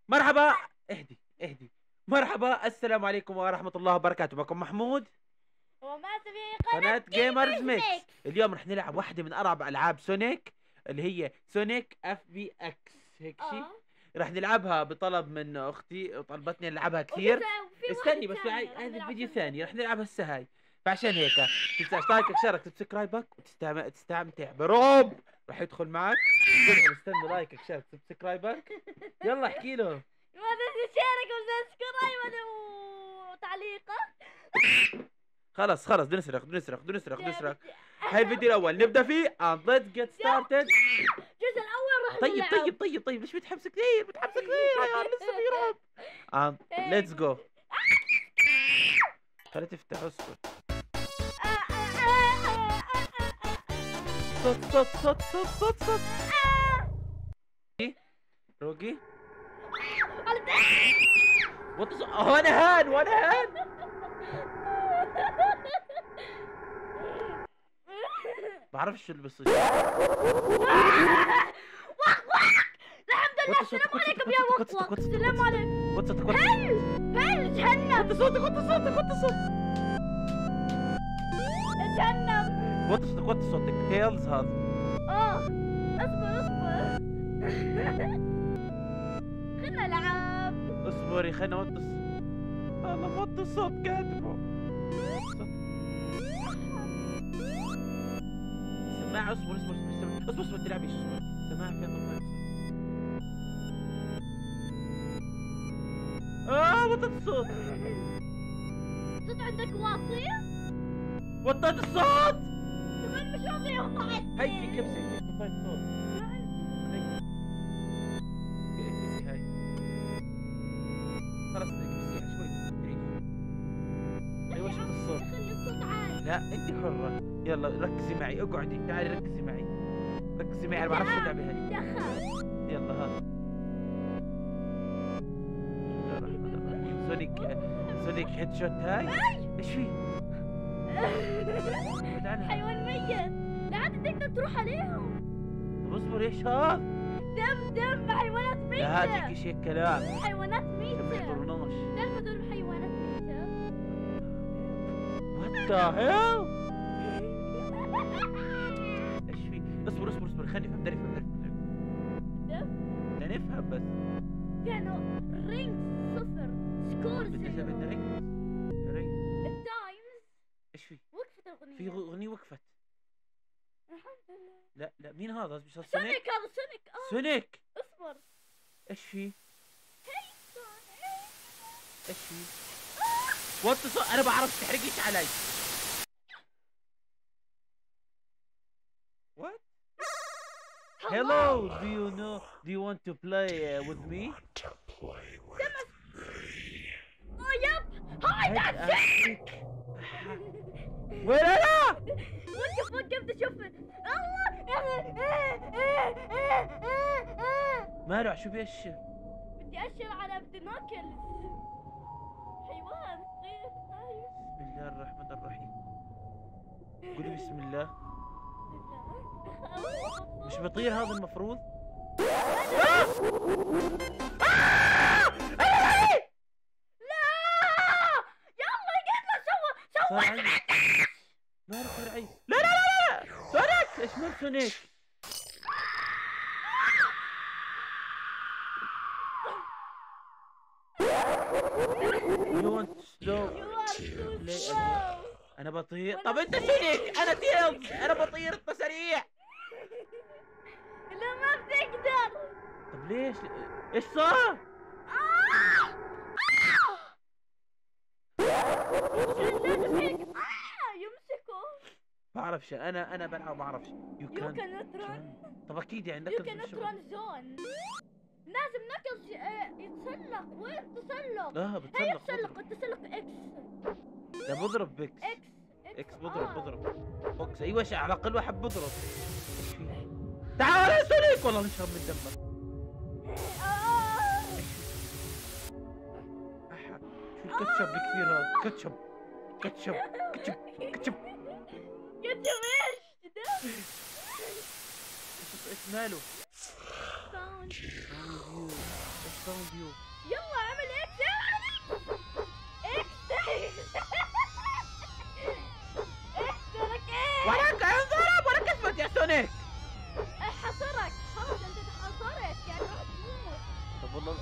مرحبا. اهدي اهدي. مرحبا، السلام عليكم ورحمة الله وبركاته. معكم محمود وما في قناة قناة جيمرز جيمرز ميكس. ميكس. اليوم رح نلعب واحدة من أرعب ألعاب سونيك، اللي هي سونيك اف بي اكس، هيك شيء. رح نلعبها بطلب من أختي، طلبتني ألعبها كثير. وفي استني واحدة بس، ثانية راح هذا نلعب الفيديو سوا. ثاني، رح نلعبها هسه هاي. فعشان هيك تنسى اشتراكك، شارك، سبسكرايبك، وتستمتع برعب رح يدخل معك. كلهم استنوا لايكك، شارك، سبسكرايبك. يلا احكي له. ما تنسى تشارك وسبسكرايب وتعليقك. خلص خلص، بدنا نسرق بدنا نسرق بدنا نسرق بدنا يا نسرق. بدي- هاي الفيديو الاول نبدا فيه and let's get started. الجزء الأول راح طيب نلعب. طيب طيب طيب، ليش بتحبس كثير؟ بتحبس كثير يا لسه في رعب. and let's go. خلي تفتح، اسكت. صوت صوت صوت صوت صوت صوت. روقي. وانا هان وانا هان. بعرفش شو اللي بصير. الحمد لله. السلام عليكم يا وقوق. السلام عليكم. وطي صوتك، هل جهنم. وطي صوتك، وطي صوتك، وطي صوتك، جهنم. وطي صوتك، وطي صوتك. تيلز هذا. اصبر خلنا نلعب. اصبري خلينا نوطي الصوت. والله موطي الصوت كاتبه. سماعة. اصبر اصبر اصبر اصبر اصبر، تلعبيش. اصبر. سماعة فيها طبعا. وطيت الصوت. صوت عندك واطي؟ وطيت الصوت. كمان مش راضي يوطي. هي في كبسة، هي وطيت الصوت. هي اكبسي هاي. خلص اكبسيها شوي بالتدريج. ايوه شفت الصوت. خلي الصوت عالي. لا انت حرة. يلا ركزي معي، اقعدي تعالي ركزي معي. ركزي معي، انا بعرفش اللعبة هاي. بدي اخاف. يلا ها. بسم الله الرحمن الرحيم. سونيك هيد شوت هاي. ايش في؟ ابعد عنها. حيوان ميت. لا عاد تقدر تروح عليهم. طب اصبر، ايش هذا؟ دم حيوانات ميتة. لا هاتيك شيء كلام. حيوانات ما ميتة. يضرناش. تعرف هذول حيوانات ميتة؟ وات ذا هيل؟ ايش في؟ اصبر اصبر اصبر، خليني افهم، بدنا نفهم بدنا نفهم بس. كانوا رينج صفر، سكور بدنا زيرو. رينج. التايمز ايش في؟ وقفت الأغنية. في اغنية وقفت. الحمد لله. لا لا، مين هذا؟ مش هذا سونيك؟ سونيك. هذا سونيك. سونيك. اصبر. ايش في؟ هي سونيك. ايش في؟ وطي صوت، انا بعرف تحرقيش علي. What? Hello, do you want to play with me? يب. هاي ذاتس وين انا؟ وقف تشوف. الله. ماله شو بيأشر؟ بدي اشر على بنوكلز. حيوان صغير. بسم الله الرحمن الرحيم. قولي بسم الله. مش بيطير هذا المفروض؟ صار عندي. ماله صار عندي. لا لا لا لا، سونيك. ايش مال سونيك؟ You want slow play again. انا بطير. طب انت سونيك، انا تيلز، انا بطير، انت سريع. لا ما بتقدر. طب ليش؟ ايش صار؟ يمسكه. بعرفش، انا بلعب بعرفش. You cannot run. طب اكيد يعني You نكز cannot بالشغل. run zone. لازم نكز يتسلق. وين التسلق؟ لا هي بتسلق. التسلق. التسلق اكس. لا بضرب بيكس. اكس بضرب. بوكس ايوه، على الاقل واحد بضرب. ايش في؟ تعال يا سونيك، والله نشرب من دمك. شو الكاتشب الكثير هذا؟ كاتشب كاتشب كاتشب كاتشب. كاتشب ايش ده؟ ايش ماله؟ ساوند. ايش فاوند يو. يلا اعمل اكس، اكس اكسرك ايه؟ ولك انضرب ولك اثبت يا سونيك. حصرك خلاص، انت حصرت يعني راح تموت. طب والله طب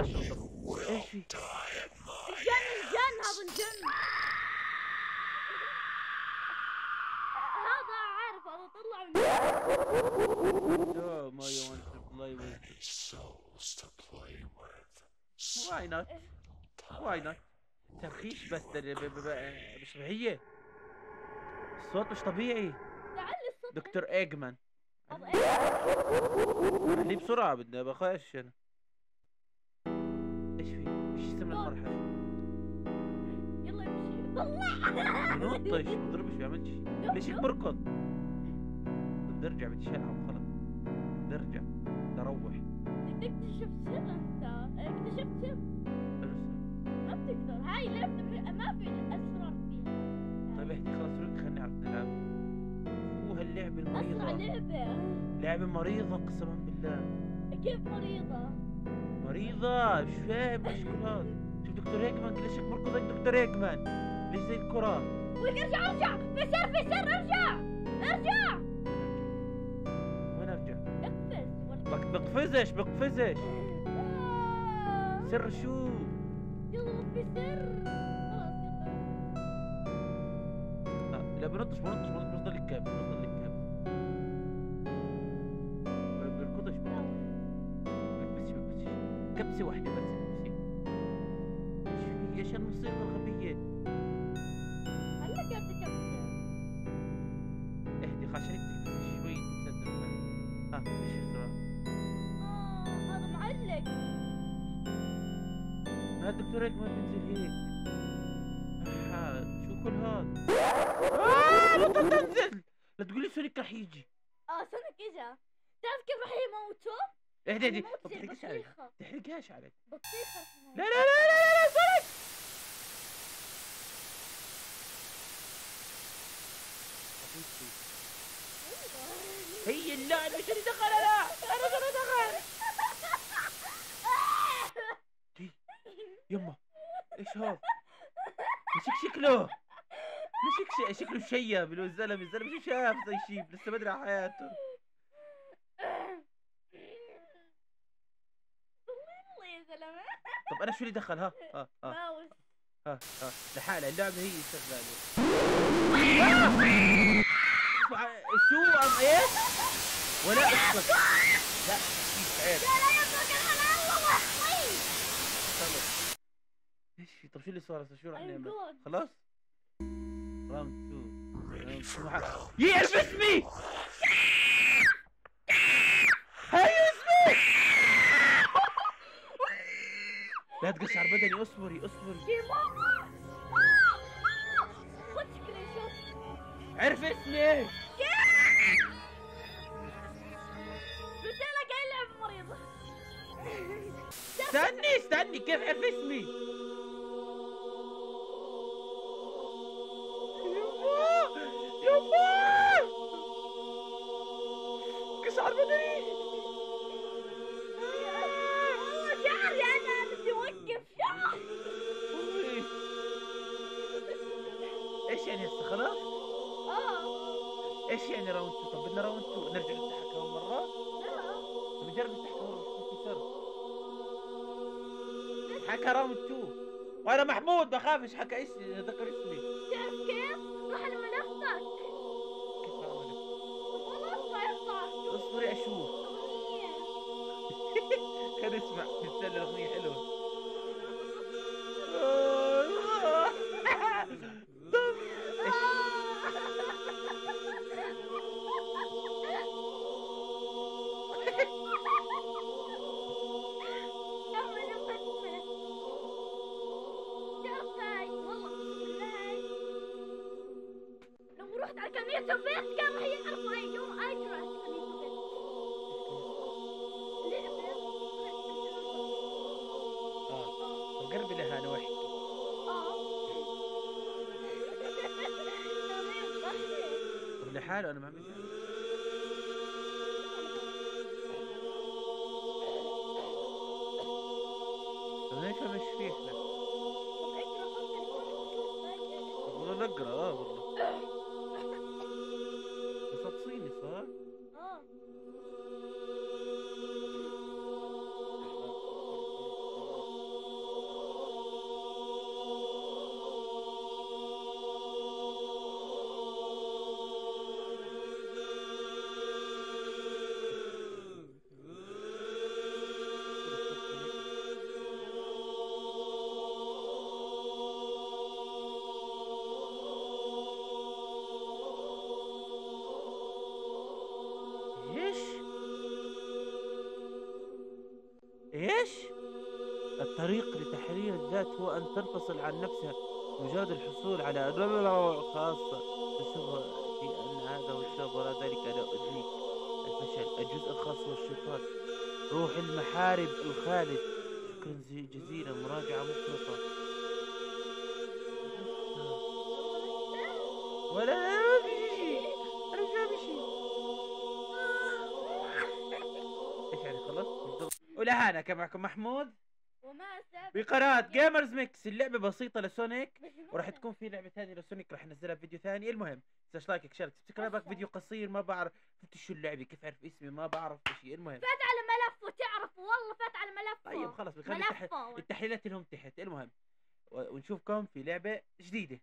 ايش في؟ الجن هذا الجن. هذا عارف، هذا طلع من No, ما you want to play with. Why not? Why not? ترخيص بس مش طبيعية. الصوت مش طبيعي. تعلي الصوت. دكتور ايجمان. هذا خليه بسرعة بدنا بخش انا. ايش في؟ ايش اسم المرحلة؟ يلا يمشي. طلع. بنطش ما بضربش بيعمل شيء. ليش هيك بركض؟ بدي ارجع بدي العب خلص. بدي ارجع بدي اروح. اكتشف سر انت، اكتشفت سر. ما بتقدر، هاي لعبة ما في اسرار فيها. طيب اهدي خلاص روح خلينا نعرف نلعب. هاللعبة المريضة. اسرع لعبة. لعبة مريضة قسما بالله. كيف مريضة؟ مريضة مش فاهم ايش كل هذا. شوف دكتور هيكمان ليش هيك مركض زي دكتور هيكمان؟ ليش زي الكرة؟ ولك ارجع في سر ارجع. وين ارجع؟ اقفز. بقفزش. سر شو؟ يلا في سر. خلاص يلا. لا بنطش بنضل الكابس ما بيركضش بس كبسة واحدة بس ايش الموسيقى الغبية؟ هلا قاعد تكبسه. اهدي عشان تلبس شوي تصدق. ايش السؤال؟ هذا معلق. هذا الدكتور هيك ما بينزل هيك. شو كل هذا؟ بطل تنزل. لا تقولي سونيك رح يجي. سونيك اجا. تعرف كيف راح يموتوا؟ اهدي ما تحرقهاش عليك. بطيخة. لا سونيك. هي اللعبة شو اللي دخل انا شو دخل؟ يما ايش هذا؟ شكله شيب الزلمه شو شاف زي شيب لسه بدري على حياته. والله يا زلمة. طب انا شو اللي دخل؟ ماوس. لحالها اللعبه هي شغاله. شو ايش؟ ولا اسكت. لا عيب. لا يترك الحلال والله. ايش في؟ طب شو اللي صار هسه؟ شو رح نعمل؟ خلاص راوند 2 يعرف اسمي. هاي اسمي. لا تقشعر بدني. اصبري خد سكرين شوت. عرف اسمي. قلت لك هاي لعبة مريضة. استني كيف عرف اسمي؟ يما قشعر بدني. شعري انا بدي اوقف شعري. ايش يعني هسه خلاص؟ ايش يعني راوند 2؟ طب بدنا راوند 2 نرجع نفتحها كمان مرة؟ لا بجرب نفتحها مرة بس صار حكى راوند 2 وانا محمود بخافش حكى اسمي ذكر اسمي. تعرف كيف؟ روح لملفك. كيف اعمل؟ والله يطلع. اصبري اشوف. خلينا نسمع نستنى الاغنية حلوة. رحت على كمية بيت كان راح يعرفوا اي يوم اي جراس طب قربي لها انا واحد. طب لحاله انا ما عملت. ليش مش فيه احنا؟ طب اقرا خط والله نقرا والله. بس صيني صح؟ اه. ايش؟ ايش؟ الطريق لتحرير الذات هو أن تنفصل عن نفسها مجرد الحصول على خاصة بسبب في أن هذا هو السبب وراء ذلك أنا أدريك الفشل. الجزء الخاص هو الشيطان، روح المحارب الخالد. شكرا جزيلا، مراجعة مفرطة. ولا ما في شيء، أنا مش فاهم شيء. إيش يعني خلص؟ ولا هنا كان معكم محمود وما سبب بقناة جيمرز ميكس. اللعبة بسيطة لسونيك، وراح تكون في لعبة ثانية لسونيك راح انزلها فيديو ثاني. المهم تنساش لايك شير سبسكرايبك. فيديو قصير ما بعرف شو اللعبة، كيف اعرف اسمي، ما بعرف شيء. المهم فات على ملفه تعرف، والله فات على ملفه. طيب خلص بنخلي ملفه. التحليلات لهم تحت. المهم ونشوفكم في لعبة جديدة.